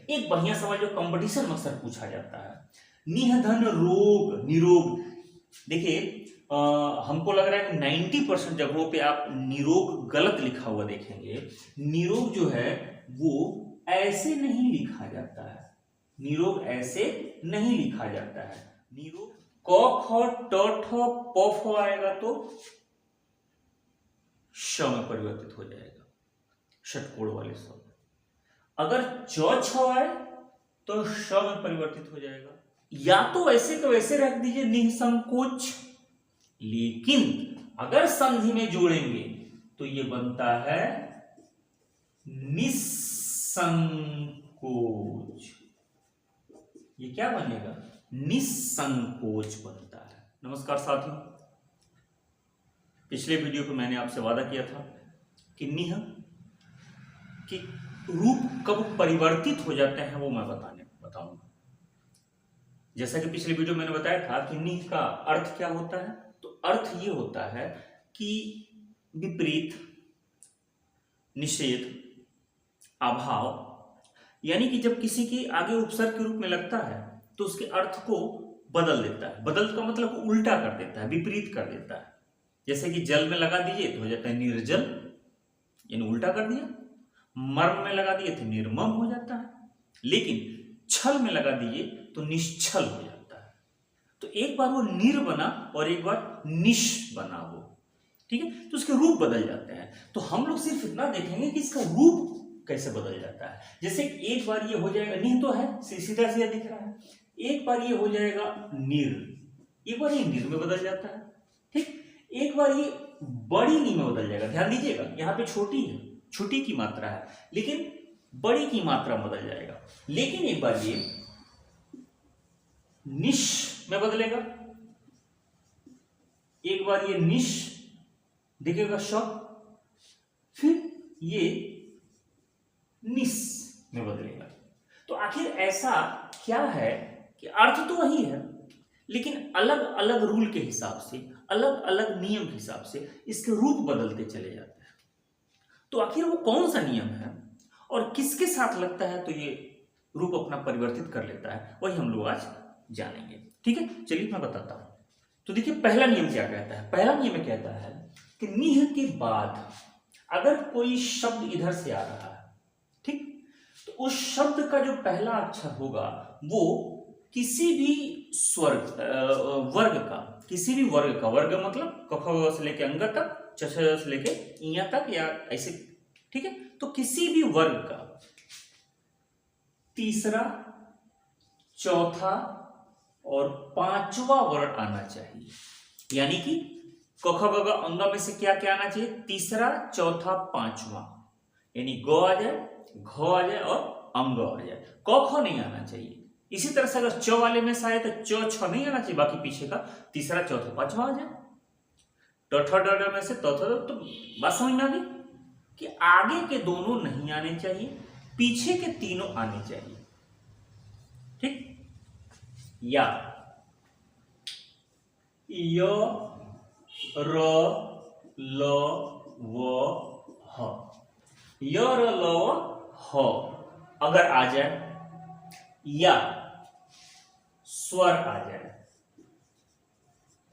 एक बढ़िया सवाल जो कंपटीशन में अक्सर पूछा जाता है, निधन रोग निरोग। देखिए हमको लग रहा है कि 90% जगहों पे आप निरोग गलत लिखा हुआ देखेंगे। निरोग जो है वो ऐसे नहीं लिखा जाता है, निरोग ऐसे नहीं लिखा जाता है। निरोग क ख ट ठ प फ आएगा तो श में परिवर्तित हो जाएगा, षटकोण वाले शब्द। अगर च छ आए तो श में परिवर्तित हो जाएगा। या तो वैसे को वैसे रख दीजिए निसंकोच, लेकिन अगर संधि में जोड़ेंगे तो ये बनता है निसंकोच। ये क्या बनेगा? निसंकोच बनता है। नमस्कार साथियों, पिछले वीडियो पे मैंने आपसे वादा किया था कि निह कि रूप कब परिवर्तित हो जाते हैं वो मैं बताऊंगा। जैसा कि पिछले वीडियो में मैंने बताया था कि निह का अर्थ क्या होता है, तो अर्थ ये होता है कि विपरीत, निषेध, अभाव, यानी कि जब किसी के आगे उपसर्ग के रूप में लगता है तो उसके अर्थ को बदल देता है। बदल का मतलब उल्टा कर देता है, विपरीत कर देता है। जैसे कि जल में लगा दीजिए तो हो जाता है निर्जल, यानी उल्टा कर दिया। मर्म में लगा दिए तो निर्मम हो जाता है, लेकिन छल में लगा दीजिए तो निश्छल हो जाता है। तो एक बार वो निर बना और एक बार निश बना वो, ठीक है, तो उसके रूप बदल जाते हैं। तो हम लोग सिर्फ इतना देखेंगे कि इसका रूप कैसे बदल जाता है। जैसे एक बार ये हो जाएगा, निह तो है सीधा सीधा दिख रहा है, एक बार ये हो जाएगा निर, एक बार ये निर में बदल जाता है, ठीक, एक बार ये बड़ी नी में बदल जाएगा। ध्यान दीजिएगा यहाँ पे छोटी है, छोटी की मात्रा है, लेकिन बड़ी की मात्रा बदल जाएगा। लेकिन एक बार ये निश में बदलेगा, एक बार ये निश दिखेगा शब्द, फिर ये निस में बदलेगा। तो आखिर ऐसा क्या है कि अर्थ तो वही है, लेकिन अलग अलग रूल के हिसाब से, अलग अलग नियम के हिसाब से इसके रूप बदलते चले जाते हैं। तो आखिर वो कौन सा नियम है और किसके साथ लगता है तो ये रूप अपना परिवर्तित कर लेता है, वही हम लोग आज जानेंगे। ठीक है, चलिए मैं बताता हूं। तो देखिए पहला नियम क्या कहता है। पहला नियम कहता है कि निह के बाद अगर कोई शब्द इधर से आ रहा है, ठीक, तो उस शब्द का जो पहला अक्षर होगा वो किसी भी वर्ग का, किसी भी वर्ग का, वर्ग मतलब क ख से लेके अंग तक, च छ से लेके इया तक, या ऐसे, ठीक है, तो किसी भी वर्ग का तीसरा, चौथा और पांचवा वर्ण आना चाहिए। यानी कि क ख ग घ अंग में से क्या क्या आना चाहिए? तीसरा, चौथा, पांचवा, यानी ग आ जाए, घ आ जाए और अंग आ जाए, क ख नहीं आना चाहिए। इसी तरह से अगर च वाले में से आए तो च छ नहीं आना चाहिए, बाकी पीछे का तीसरा, चौथा, पांचवा आ जाए। ट ठ ड ढ में से तो बात समझ में आ गई कि आगे के दोनों नहीं आने चाहिए, पीछे के तीनों आने चाहिए, ठीक। या य र ल व ह, य र ल व ह अगर आ जाए, या स्वर आ जाए,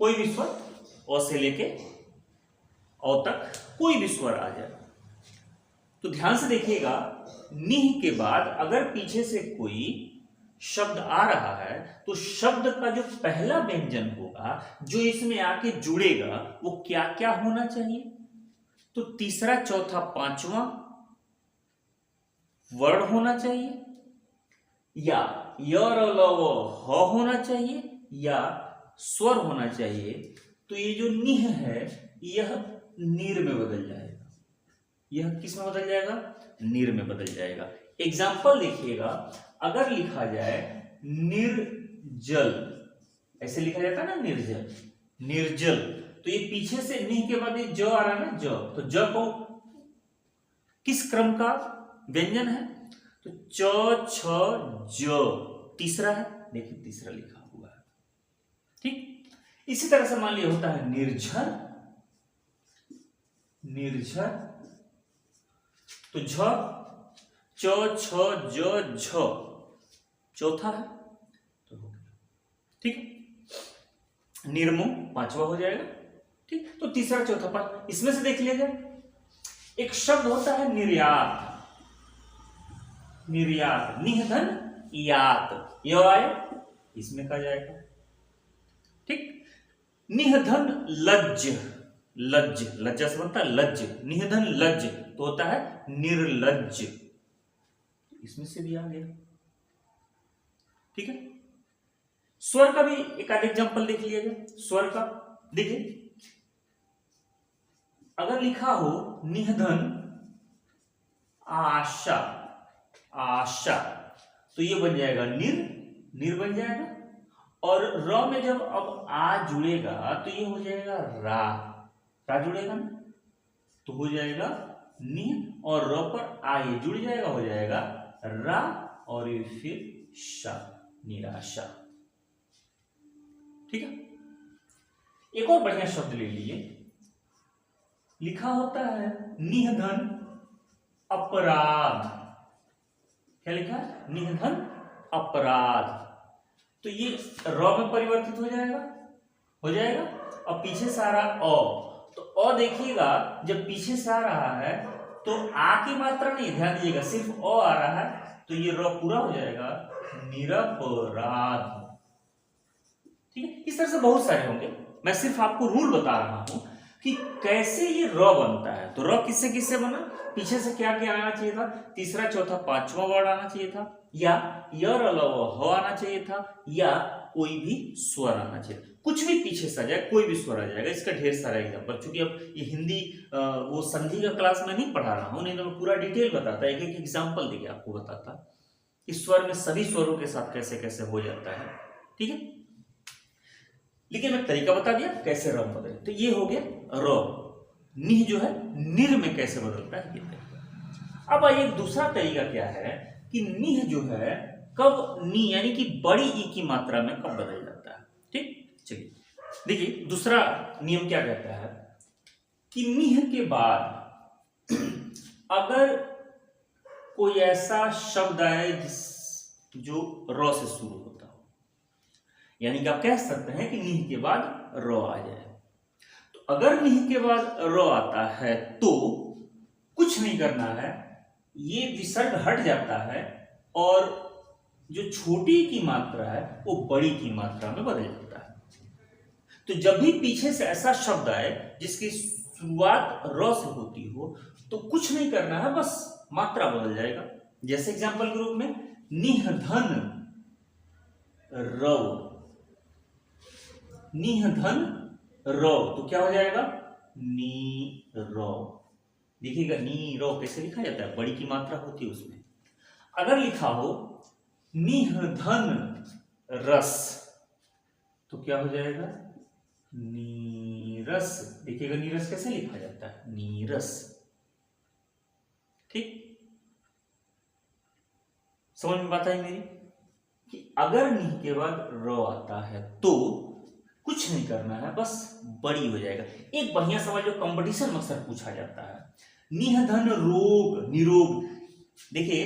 कोई भी स्वर, अ से लेके औ तक कोई भी स्वर आ जाए, तो ध्यान से देखिएगा, निह के बाद अगर पीछे से कोई शब्द आ रहा है तो शब्द का जो पहला व्यंजन होगा जो इसमें आके जुड़ेगा वो क्या क्या होना चाहिए? तो तीसरा, चौथा, पांचवा वर्ण होना चाहिए, या य र ल व ह होना चाहिए, या स्वर होना चाहिए। तो ये जो निह है यह नीर में बदल जाएगा। यह किस में बदल जाएगा? नीर में बदल जाएगा। एग्जाम्पल देखिएगा, अगर लिखा जाए निर्जल, ऐसे लिखा जाता है ना, निर्जल, निर्जल, तो ये पीछे से निह के बाद ये ज आ रहा है ना, ज, तो ज को किस क्रम का व्यंजन है? तो च छ ज तीसरा है, देखिए तीसरा लिखा हुआ है, ठीक। इसी तरह से मान लिया होता है निर्झर, निर्झर, तो झ च छ ज झ चौथा है तो हो गया। ठीक है, निर्मो पांचवा हो जाएगा। ठीक, तो तीसरा चौथा पांच इसमें से देख लिया जाए। एक शब्द होता है निर्यात, निर्यात निधन यात, यो आए इसमें कहा जाएगा। ठीक, निधन लज्ज, लज्ज लज्जा से बनता है लज्ज, निधन लज्ज तो होता है निर्लज्ज, इसमें से भी आ गया। ठीक है, स्वर का भी एक आध एग्जांपल देख लिया जाए। स्वर का देखिए, अगर लिखा हो निधन आशा, आशा तो ये बन जाएगा निर, निर बन जाएगा। और र में जब अब आ जुड़ेगा तो ये हो जाएगा रा, रा जुड़ेगा ना तो हो जाएगा नि, और र पर आ ये जुड़ जाएगा, हो जाएगा रा, और ये फिर शा, निराशा। ठीक है, एक और बढ़िया शब्द ले लीजिए। लिखा होता है निधन अपराध, क्या लिखा है? निधन अपराध, तो ये र में परिवर्तित हो जाएगा, हो जाएगा। और पीछे से आ रहा अ, तो अ देखिएगा जब पीछे से आ रहा है तो आ की मात्रा नहीं, ध्यान दीजिएगा, सिर्फ अ आ रहा है तो ये र पूरा हो जाएगा निरपराध। ठीक है, इस तरह से बहुत सारे होंगे, मैं सिर्फ आपको रूल बता रहा हूं कि कैसे ये र बनता है। तो र किससे किससे बना, पीछे से क्या क्या आना चाहिए था, तीसरा चौथा पांचवा वर्ड आना चाहिए था, या य र ल व ह आना चाहिए था, या कोई भी स्वर आना चाहिए। कुछ भी पीछे से आ जाए, कोई भी स्वर आ जाएगा। इसका ढेर सारा एग्जाम्पल, चूंकि अब ये हिंदी वो संधि का क्लास में नहीं पढ़ा रहा हूं, नहीं तो मैं पूरा डिटेल बताता, एक एक एग्जाम्पल देके आपको बताता इस स्वर में सभी स्वरों के साथ कैसे कैसे हो जाता है। ठीक है, लेकिन मैं तरीका बता दिया कैसे र बदले। तो ये हो गया र। निह जो है निर में कैसे बदलता है ये तरीका। अब आइए दूसरा तरीका क्या है कि निह जो है कब नी यानी कि बड़ी ई की मात्रा में कब बदल जाता है। ठीक, चलिए देखिए दूसरा नियम क्या कहता है कि निह के बाद अगर कोई ऐसा शब्द आए जिस जो र से शुरू होता हो, यानी कि आप कह सकते हैं कि निह के बाद र आ जाए। तो अगर निह के बाद र आता है तो कुछ नहीं करना है, ये विसर्ग हट जाता है और जो छोटी की मात्रा है वो बड़ी की मात्रा में बदल जाता है। तो जब भी पीछे से ऐसा शब्द आए जिसकी शुरुआत र से होती हो तो कुछ नहीं करना है, बस मात्रा बदल जाएगा। जैसे एग्जांपल के रूप में निधन रव, निधन रव तो क्या हो जाएगा नी रव। देखिएगा नी रव कैसे लिखा जाता है, बड़ी की मात्रा होती है उसमें। अगर लिखा हो निधन रस तो क्या हो जाएगा नीरस। देखिएगा नीरस कैसे लिखा जाता है, नीरस। ठीक, समझ में बात आई मेरी कि अगर नी के बाद र आता है तो कुछ नहीं करना है, बस बड़ी हो जाएगा। एक बढ़िया सवाल जो कंपटीशन में अक्सर पूछा जाता है, निधन रोग निरोग। देखिए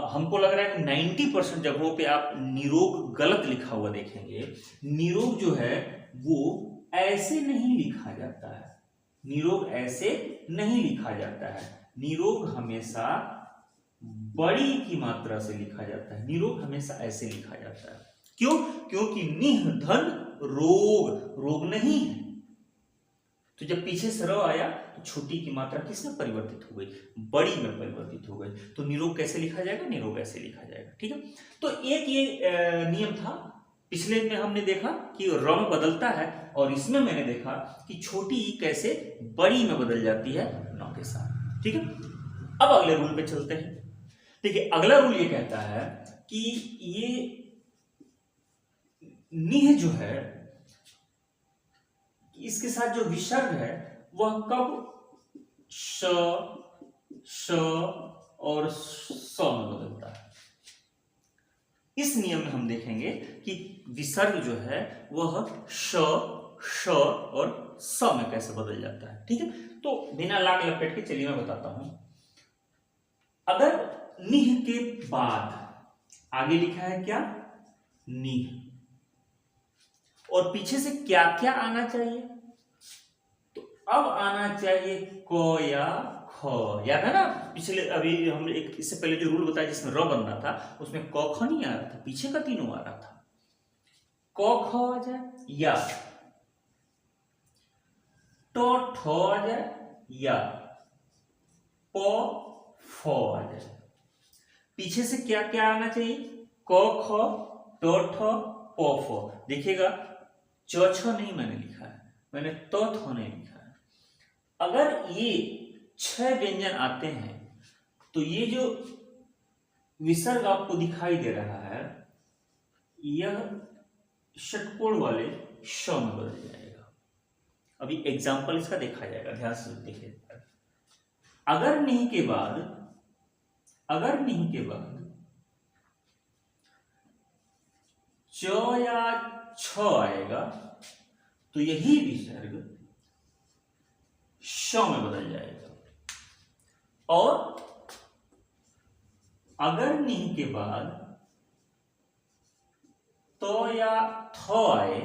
हमको लग रहा है कि 90% जगहों पे आप निरोग गलत लिखा हुआ देखेंगे। निरोग जो है वो ऐसे नहीं लिखा जाता है, निरोग ऐसे नहीं लिखा जाता है। निरोग हमेशा बड़ी की मात्रा से लिखा जाता है, निरोग हमेशा ऐसे लिखा जाता है। क्यों? क्योंकि निधन रोग, रोग नहीं है। तो जब पीछे से र आया तो छोटी की मात्रा किसमें परिवर्तित हो गई, बड़ी में परिवर्तित हो गई। तो निरोग कैसे लिखा जाएगा, निरोग ऐसे लिखा जाएगा। ठीक है, तो एक ये नियम था। पिछले में हमने देखा कि र में बदलता है, और इसमें मैंने देखा कि छोटी ई कैसे बड़ी में बदल जाती है न के साथ। ठीक है, अब अगले रूल पे चलते हैं। देखिए अगला रूल ये कहता है कि ये निह जो है इसके साथ जो विसर्ग है वह कब श, श और स में बदलता है। इस नियम में हम देखेंगे कि विसर्ग जो है वह श, श और स में कैसे बदल जाता है। ठीक है, तो बिना लाग लपेट के चलिए मैं बताता हूं। अगर निह के बाद आगे लिखा है क्या, निह, और पीछे से क्या क्या आना चाहिए, तो अब आना चाहिए क या ख। याद है ना, पिछले अभी हम एक इससे पहले जो रूल बताया जिसमें र बनना था उसमें क ख नहीं आ रहा था, पीछे का तीनों आ रहा था। क ख आ जाए या, ट ठ आ जाए या, प फ आ जाए। पीछे से क्या क्या आना चाहिए, क ख ट ठ प फ। देखिएगा च छ नहीं मैंने लिखा है, मैंने त थ नहीं लिखा है। अगर ये 6 व्यंजन आते हैं तो ये जो विसर्ग आपको दिखाई दे रहा है यह षटकोण वाले श में बदल जाएगा। अभी एग्जाम्पल इसका देखा जाएगा, ध्यान से देखिए। अगर नहीं के बाद च या छ आएगा तो यही विसर्ग श में बदल जाएगा, और अगर नहीं के बाद तो या थ आए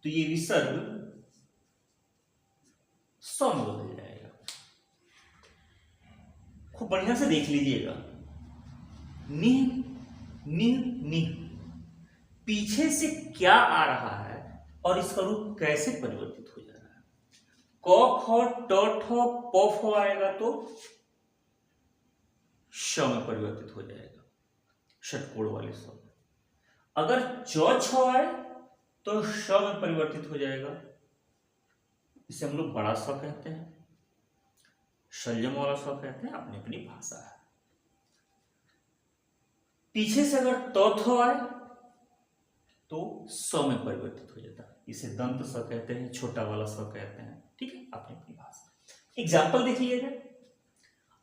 तो ये विसर्ग स में बदल जाएगा। खूब बढ़िया से देख लीजिएगा, निह निह निह, पीछे से क्या आ रहा है और इसका रूप कैसे परिवर्तित हो जा रहा है। क ख ट ठ प फ आएगा तो श में परिवर्तित हो जाएगा, षटकोण वाले श। अगर च छ आए तो श में परिवर्तित हो जाएगा। इसे हम लोग बड़ा स कहते हैं, शल्यम वाला स कहते हैं, अपनी अपनी भाषा है। पीछे से अगर त थ आए तो स में परिवर्तित हो जाता है। इसे दंत स कहते हैं, छोटा वाला स कहते हैं, ठीक है, अपनी अपनी भाषा। एग्जाम्पल देख लीजिएगा।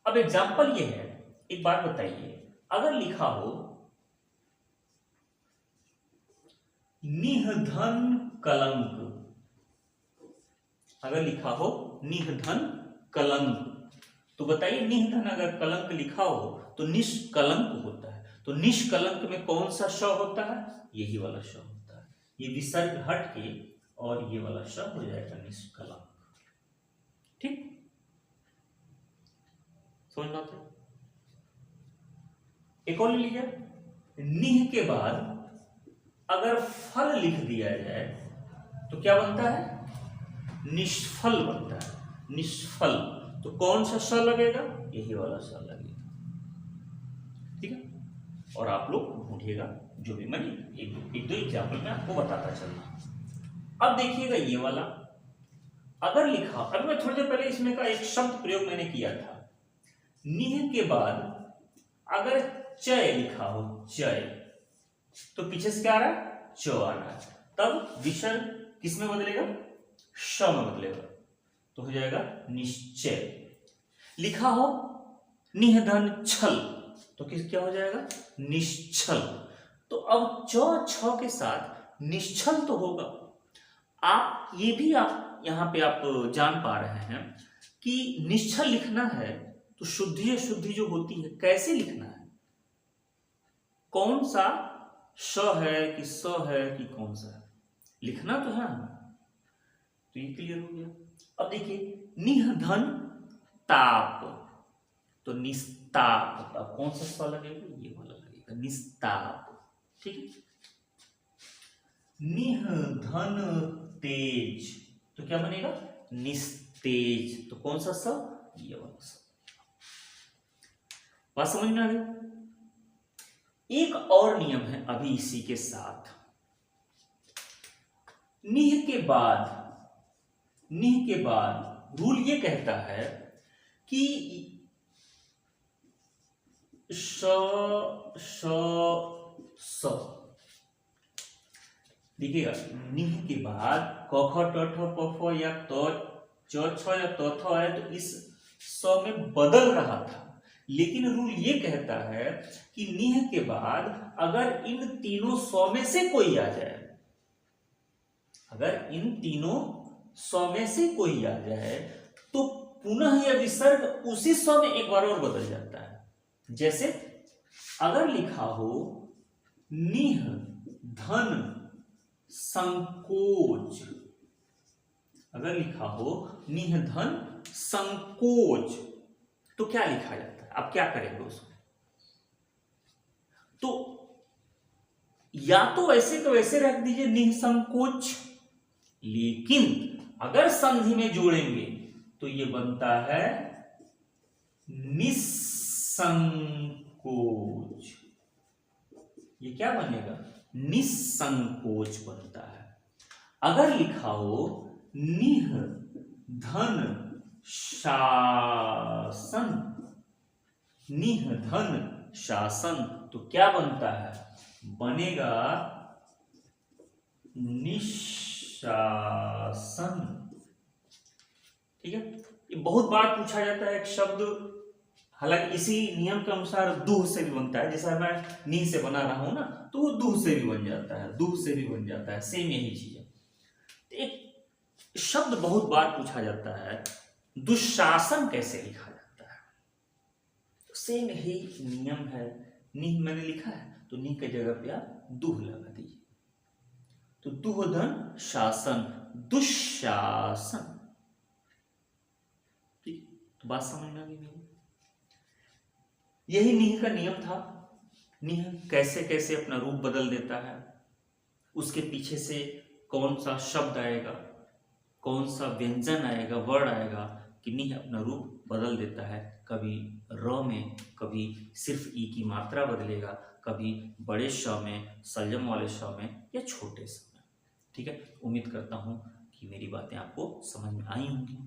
अब एग्जाम्पल ये है, एक बात बताइए, अगर लिखा हो निधन कलंक, अगर लिखा हो निधन कलंक, तो बताइए निधन अगर कलंक लिखा हो तो निष्कलंक होता है, तो निष्कलंक में कौन सा श होता है, यही वाला श होता है। ये विसर्ग हट के और ये वाला श हो जाएगा निष्कलंक, ठीक, समझ में आता है। एक और ले लीजिए, निह के बाद अगर फल लिख दिया जाए तो क्या बनता है, निष्फल बनता है, निष्फल। तो कौन सा स लगेगा, यही वाला स लगेगा, ठीक है। और आप लोग ढूंढिएगा, जो भी मैं एक दो एग्जाम्पल में आपको बताता चलना। अब देखिएगा ये वाला अगर लिखा, अब मैं थोड़ी देर पहले इसमें का एक शब्द प्रयोग मैंने किया था, निह के बाद अगर चय लिखा हो, चय, तो पीछे से क्या आ रहा है, च आ रहा है, तब विसर्ग किसमें बदलेगा, श में बदलेगा, तो हो जाएगा निश्चय। लिखा हो निधन छल, तो किस क्या हो जाएगा, निश्चल। तो अब च छ के साथ निश्चल तो होगा। आप ये भी आप यहां पे आप जान पा रहे हैं कि निश्चल लिखना है तो शुद्धि अशुद्धि जो होती है कैसे लिखना है, कौन सा श है कि स है कि कौन सा है, लिखना तो है। तो ये क्लियर हो गया। अब देखिए निधन ताप, तो निस्ताप, अब कौन सा स लगेगा, ये वाला लगेगा, निस्ताप, ठीक है। निधन तेज, तो क्या बनेगा, निस्तेज, तो कौन सा स, ये वाला स। बात समझ में आ गई। एक और नियम है अभी इसी के साथ, निह के बाद रूल ये कहता है कि श श स, देखिएगा निह के बाद क ख ट ठ प फ या त च छ या त थ आए तो इस स में बदल रहा था, लेकिन रूल ये कहता है कि निह के बाद अगर इन तीनों स में से कोई आ जाए, अगर इन तीनों स में से कोई आ जाए तो पुनः यह विसर्ग उसी स में एक बार और बदल जाता है। जैसे अगर लिखा हो निह धन संकोच, अगर लिखा हो निह धन संकोच, तो क्या लिखा जाता है? आप क्या करेंगे उसमें? तो या तो ऐसे को वैसे रख दीजिए निसंकोच, लेकिन अगर संधि में जोड़ेंगे तो ये बनता है निसंकोच। ये क्या बनेगा? निसंकोच बनता है। अगर लिखा हो निह धन शासन, निह धन शासन, तो क्या बनता है? बनेगा निशासन। ठीक है, ये बहुत बार पूछा जाता है एक शब्द, हालांकि इसी नियम के अनुसार दूह से भी बनता है, जैसा मैं नी से बना रहा हूं ना, तो वो दूह से भी बन जाता है, दूह से भी बन जाता है, सेम यही चीज है। तो एक शब्द बहुत बार पूछा जाता है, दुशासन कैसे लिखा जाता है? तो सेम यही नियम है। नी मैंने लिखा है तो नी की जगह पे आप दूह लगा दीजिए, तो दुहधन शासन, दुशासन। ठीक, तो बात समझ में आ गई मेरी? यही निह का नियम था। निह कैसे कैसे अपना रूप बदल देता है, उसके पीछे से कौन सा शब्द आएगा, कौन सा व्यंजन आएगा, वर्ड आएगा कि निह अपना रूप बदल देता है। कभी र में, कभी सिर्फ ई की मात्रा बदलेगा, कभी बड़े श में, संयम वाले श में, या छोटे श में। ठीक है, उम्मीद करता हूँ कि मेरी बातें आपको समझ में आई होंगी।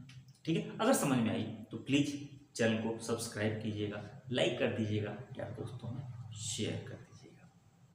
ठीक है, अगर समझ में आई तो प्लीज़ चैनल को सब्सक्राइब कीजिएगा, लाइक कर दीजिएगा, यार दोस्तों में शेयर कर